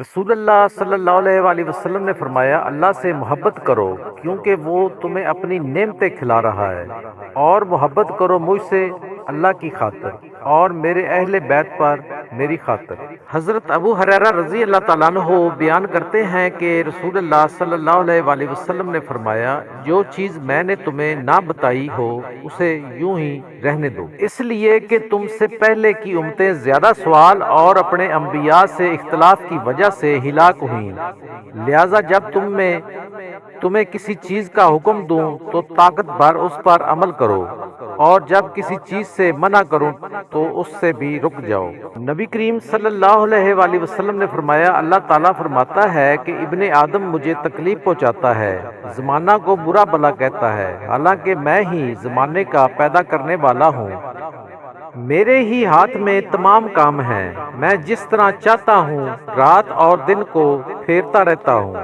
رسول اللہ صلی اللہ علیہ وآلہ وسلم نے فرمایا، اللہ سے محبت کرو کیونکہ وہ تمہیں اپنی نعمتیں کھلا رہا ہے، اور محبت کرو مجھ سے اللہ کی خاطر اور میرے اہل بیت پر میری خاطر۔ حضرت ابو ہریرہ رضی اللہ تعالیٰ عنہ بیان کرتے ہیں کہ رسول اللہ صلی اللہ علیہ وآلہ وسلم نے فرمایا، جو چیز میں نے تمہیں نہ بتائی ہو اسے یوں ہی رہنے دو، اس لیے کہ تم سے پہلے کی امتیں زیادہ سوال اور اپنے انبیاء سے اختلاف کی وجہ سے ہلاک ہوئیں، لہذا جب تمہیں کسی چیز کا حکم دوں تو طاقت بھر اس پر عمل کرو، اور جب کسی چیز سے منع کروں تو اس سے بھی رک جاؤ۔ نبی کریم صلی اللہ علیہ وآلہ وسلم نے فرمایا، اللہ تعالیٰ فرماتا ہے کہ ابن آدم مجھے تکلیف پہنچاتا ہے، زمانہ کو برا بھلا کہتا ہے، حالانکہ میں ہی زمانے کا پیدا کرنے والا ہوں، میرے ہی ہاتھ میں تمام کام ہیں، میں جس طرح چاہتا ہوں رات اور دن کو پھیرتا رہتا ہوں۔